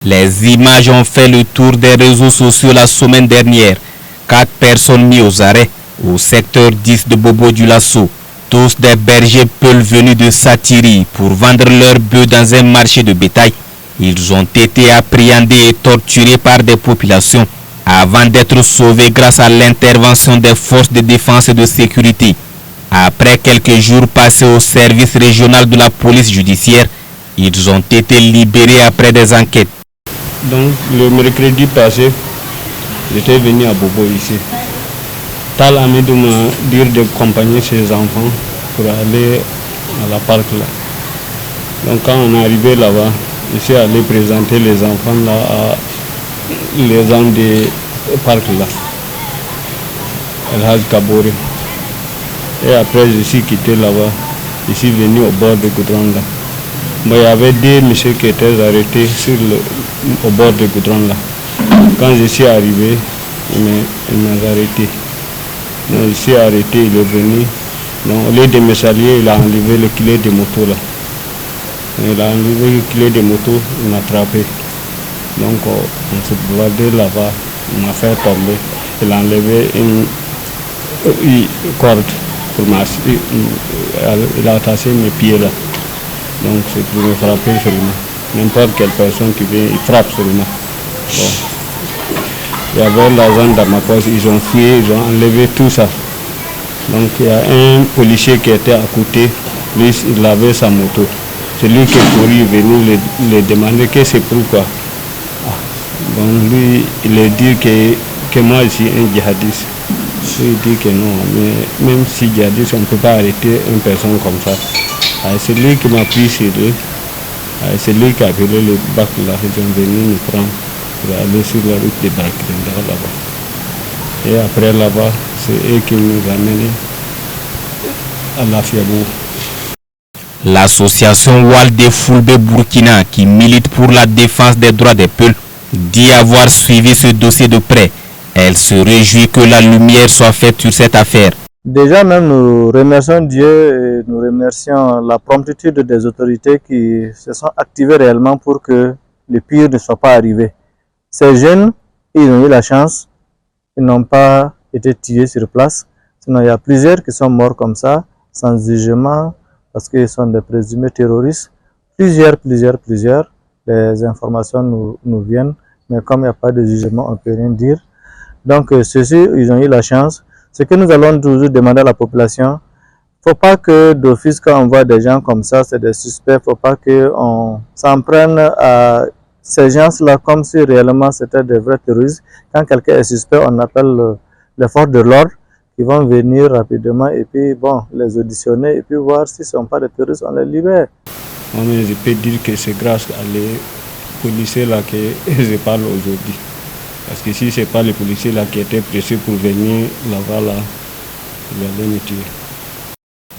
Les images ont fait le tour des réseaux sociaux la semaine dernière. 4 personnes mises aux arrêts au secteur 10 de Bobo-Dioulasso. Tous des bergers peuls venus de Satiri pour vendre leurs bœufs dans un marché de bétail. Ils ont été appréhendés et torturés par des populations avant d'être sauvés grâce à l'intervention des forces de défense et de sécurité. Après quelques jours passés au service régional de la police judiciaire, ils ont été libérés après des enquêtes. Donc le mercredi passé, j'étais venu à Bobo ici. Tal Amidou m'a dit d'accompagner ses enfants pour aller à la parc là. Donc quand on est arrivé là-bas, je suis allé présenter les enfants là à les gens du parc là, El Haj Kabori. Et après je suis quitté là-bas, je suis venu au bord de Goudron là. Bon, il y avait deux messieurs qui étaient arrêtés au bord de Goudron là. Quand je suis arrivé, il m'a arrêté. Donc, je suis arrêté, il est venu. Donc, au lieu de me saluer, il a enlevé le clé de moto là. Il a enlevé le clé de moto, il m'a attrapé. Donc on s'est baladé là-bas, il m'a fait tomber. Il a enlevé une corde pour m'assurer. Il a attaché mes pieds là. Donc c'est pour me frapper seulement. N'importe quelle personne qui vient, il frappe seulement. Bon. Il y avait l'argent dans ma poche, ils ont fouillé, ils ont enlevé tout ça. Donc il y a un policier qui était à côté, lui il avait sa moto. C'est lui qui est couru venu le demander que c'est pourquoi. Donc lui, il a dit que moi je suis un djihadiste. Il dit que non, mais même si djihadiste, on ne peut pas arrêter une personne comme ça. C'est lui qui m'a pris sur eux. C'est lui qui a appelé le bac là, ils sont venus nous prendre pour aller sur la route de Bakrinda là-bas. Et après là-bas, c'est eux qui nous amènent à la Fiabou. L'association Walde Fulbe Burkina, qui milite pour la défense des droits des peuples, dit avoir suivi ce dossier de près. Elle se réjouit que la lumière soit faite sur cette affaire. Déjà même nous remercions Dieu et nous remercions la promptitude des autorités qui se sont activées réellement pour que le pire ne soit pas arrivé. Ces jeunes, ils ont eu la chance, ils n'ont pas été tués sur place. Sinon il y a plusieurs qui sont morts comme ça, sans jugement, parce qu'ils sont des présumés terroristes. Plusieurs. Les informations nous viennent, mais comme il n'y a pas de jugement, on ne peut rien dire. Donc ceux-ci, ils ont eu la chance. Ce que nous allons toujours demander à la population, il ne faut pas que d'office, quand on voit des gens comme ça, c'est des suspects, il ne faut pas qu'on s'en prenne à ces gens-là comme si réellement c'était des vrais terroristes. Quand quelqu'un est suspect, on appelle les forces de l'ordre qui vont venir rapidement et puis bon, les auditionner et puis voir s'ils ne sont pas des terroristes, on les libère. Je peux dire que c'est grâce à les policiers là que je parle aujourd'hui. Parce que si ce n'est pas les policiers là qui étaient pressés pour venir là-bas, là, ils allaient me tuer.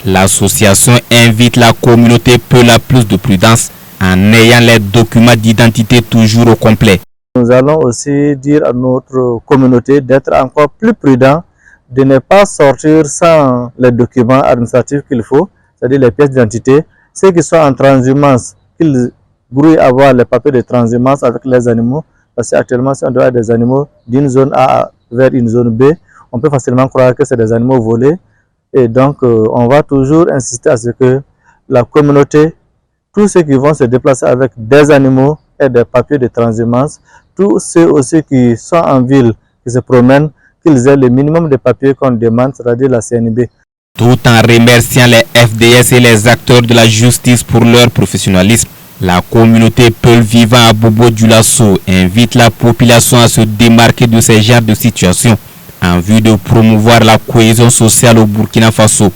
L'association invite la communauté Peul à plus de prudence en ayant les documents d'identité toujours au complet. Nous allons aussi dire à notre communauté d'être encore plus prudent, de ne pas sortir sans les documents administratifs qu'il faut, c'est-à-dire les pièces d'identité. Ceux qui sont en transhumance, qu'ils brouillent avoir les papiers de transhumance avec les animaux, parce qu'actuellement, si on doit avoir des animaux d'une zone A vers une zone B, on peut facilement croire que c'est des animaux volés. Et donc, on va toujours insister à ce que la communauté, tous ceux qui vont se déplacer avec des animaux et des papiers de transhumance, tous ceux aussi qui sont en ville, qui se promènent, qu'ils aient le minimum de papiers qu'on demande, c'est-à-dire la CNB. Tout en remerciant les FDS et les acteurs de la justice pour leur professionnalisme, la communauté Peul vivant à Bobo-Dioulasso invite la population à se démarquer de ces genres de situations en vue de promouvoir la cohésion sociale au Burkina Faso.